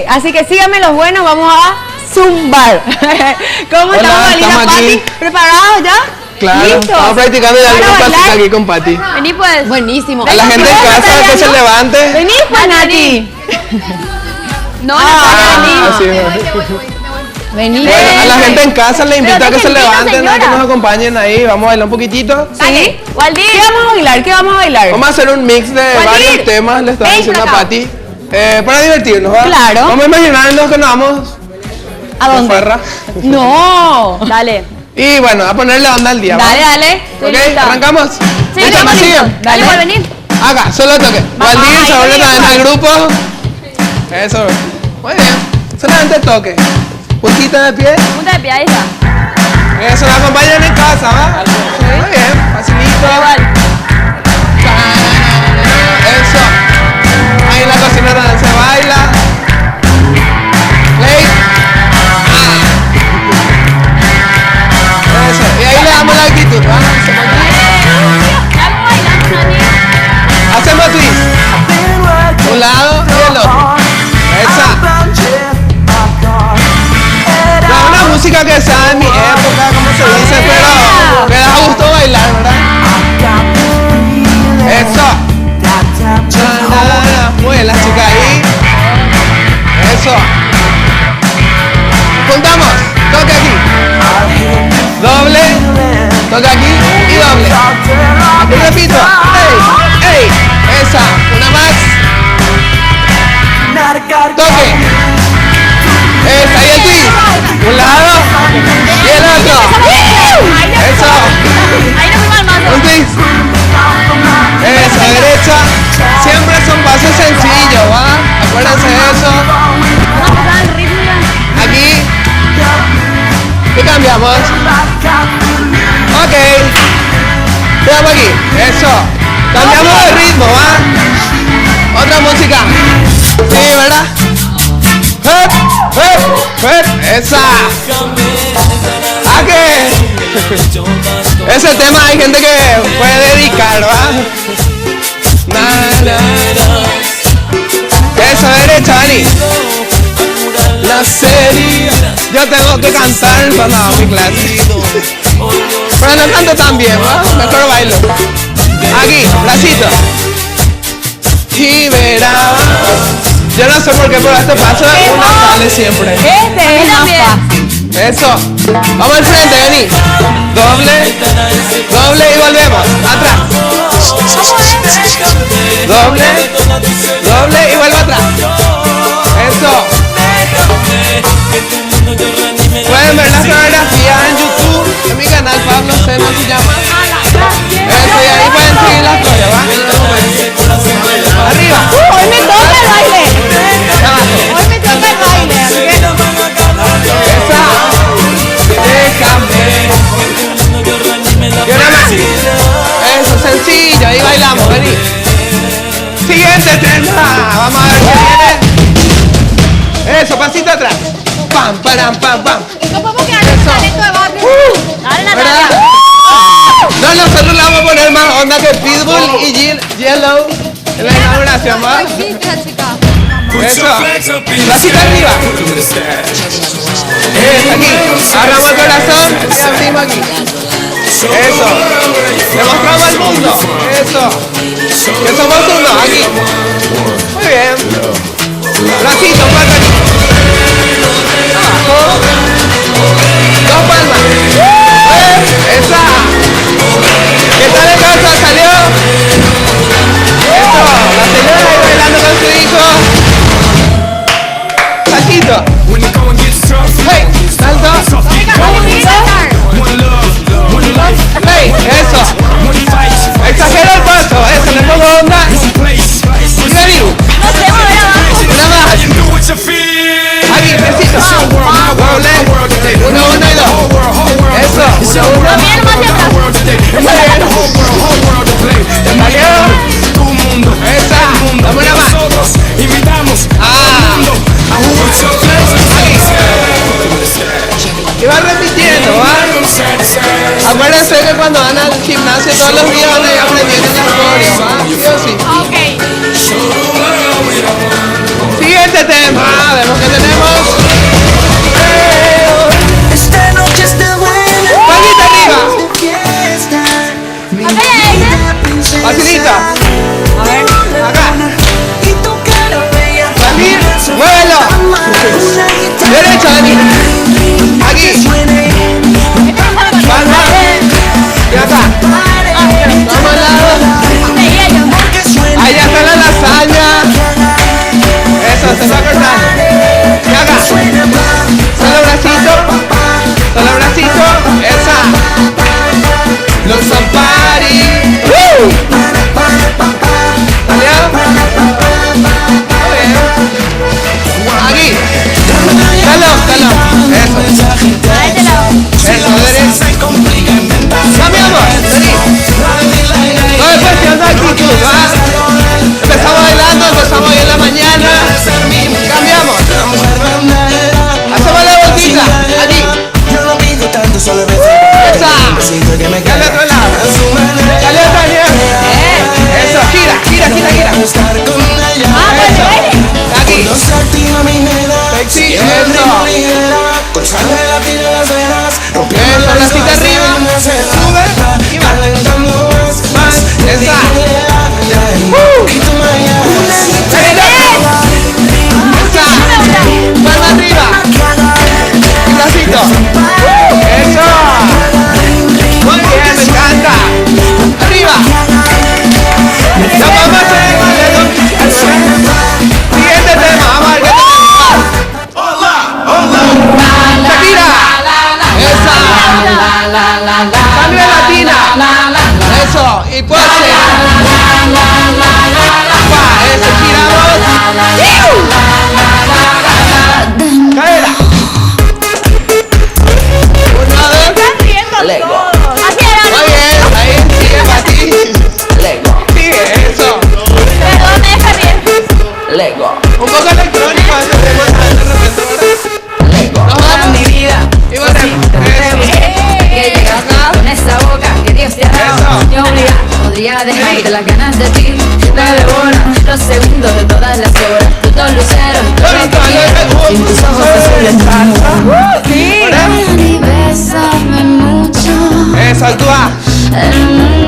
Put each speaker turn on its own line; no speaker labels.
así que síganme los buenos, vamos a zumbar. ¿Cómo estamos, Alina, Pati? ¿Preparados ya?
Claro,
¿Listos?
estamos practicando ya algunos pasitos aquí con Pati.
Vení pues.
Buenísimo.
A la gente en casa que se levante.
Vení pues, Nati. No,
Así es.
Vení.
Bueno, a la gente en casa le invito a que se levanten, a que
señora.
nos acompañen ahí. Vamos a bailar un poquito.
¿Sí? Waldir. ¿Qué vamos a bailar? ¿Qué vamos a bailar?
Vamos a hacer un mix de varios temas, le estaba diciendo a Pati. Para divertirnos, ¿va?
Claro.
Vamos a imaginarnos que nos vamos
¿A dónde?
de farra.
No. Dale.
Y bueno, a ponerle onda al día.
Dale,
¿va?
dale.
Ok, arrancamos.
Sí,
Listo,
estamos
¿me siguen?
listos. Dale, por venir.
Acá, solo toque. Waldir, se vuelve también al grupo. Eso. Muy bien. Solamente toque. Puntita de pie.
Punta de pie, ahí está.
Eso, la acompañan en casa, ¿va? Muy bien, facilito. Eso. Ahí en la cocina también se baila. Play. Eso. Y ahí le damos la actitud, ¿va? Hacemos twist. Un lado y el otro. Esa. No es una música que sea de mi época, como se dice, pero me da gusto bailar, ¿verdad? Eso. Muy bien, la chica ahí. Eso. Juntamos. Toque aquí. Doble. Toque aquí y doble. Y repito. ¡Ey! ¡Ey! Esa. Una más. Toque. Esa y el twist. Un lado y el otro. Eso. Un twist. Eso, derecha. Siempre son pasos sencillos, ¿va? Acuérdense de eso. Aquí. Y cambiamos. Ok. Quedamos aquí. Eso. Cambiamos de ritmo, ¿va? Otra música. Sí, ¿verdad? Esa. ¿A qué? Ese tema hay gente que puede dedicar, ¿va? Eso, derecha, Dani. La serie. Yo tengo que cantar cuando hago mi clase. Pero no canto tan bien, ¿va? Mejor bailo. Aquí, bracito. Y verás. Yo no sé por qué, pero este paso una sale siempre.
Este es más fácil.
Eso. Vamos al frente, vení. Doble. Doble y volvemos. Atrás. Doble. Doble y vuelvo atrás. Eso. Pueden ver las coreografías en YouTube, en mi canal Pablo Seno se llama. Eso, y ahí pueden seguir las cosas, ¿va? Arriba.
Hoy me toca el baile.
Abajo.
Hoy me toca el baile.
Esa. Déjame. Y una más. Eso, sencillo. Ahí bailamos, vení. Siguiente tema. Vamos a ver qué viene. Eso, pasito atrás. Pam, param, pam, pam.
No podemos quedarnos con talento de barrio. Dale, Natalia.
No, nosotros le vamos a poner más onda que Pitbull y Yellow en la inauguración, ¿va? Eso. Bracito arriba. Aquí. Agarramos el corazón y abrimos aquí. Eso. Demostramos al mundo. Eso. Que somos uno. Aquí. Muy bien. Bracito, fuerte aquí. Abajo. Dos palmas. Esa. ¿Qué tal en casa? ¿Salió? Eso. La señora ahí bailando con su hijo. Saltito. Hey, salto. Hey, eso. Exagera el paso. Eso, le pongo onda. Y ready.
No sé mover abajo.
Una más. Aquí, besito. Doble. Uno, uno y dos. Eso. Uno, uno.
Bien, más hacia atrás.
Salió. Esa. Dame una más. Y va repitiendo, ¿va? Acuérdense que cuando van al gimnasio todos los días van a ir aprendiendo las cosas, ¿va? ¿Sí o sí?
Ok.
Siguiente tema. Vemos que tenemos.
Esta noche está buena.
Palmita arriba. Facilita.
A ver.
Acá.
Y tu cara bella.
Salir. Muévelo. Derecha, Dani. Aquí. Palma. Y acá. Vamos al lado. Allá está la lasaña. Eso, se va a cortar. Y acá. Solo bracito. Solo bracito. Esa. Los Zampari. ¿Salió? Muy bien. Aquí. Dalo. Eso. Eso, derecha. Cambiamos. Vení. No es cuestión de actitud, ¿va? Empezamos bailando, empezamos hoy en la mañana. Cambiamos. Hacemos la vueltita. Allí. Esa. Dale a otro lado. Dale a otro lado. Eso, gira. Eso. Aquí. Sexy. Eso. Eso, la cita arriba. Sube. Y más. Más. Esa. Esa. Palma arriba. Y bracito. Eso. Muy bien, me encanta. Arriba. La palma se siguiente tema. Vamos a ver qué tenemos. Shakira. Esa. Sangre latina. Eso. Y pose. Eso, giramos. Cadera. Una vez.
Lego.
Muy bien, ahí sigue para ti.
Lego.
Sigue, eso.
Lego.
Un poco electrónico este tema de repente.
Lego.
Nos vamos.
Mi vida.
Y volvemos. Eso.
Que llegaste con esa boca que Dios te ha dado.
Eso.
Yo podría dejarte las ganas de ti. Me devora los segundos de todas las horas. Tú todo lucero. Sin tus ojos azules.
Sí.
Ven y bésame mucho.
Eso, actúa.
El mundo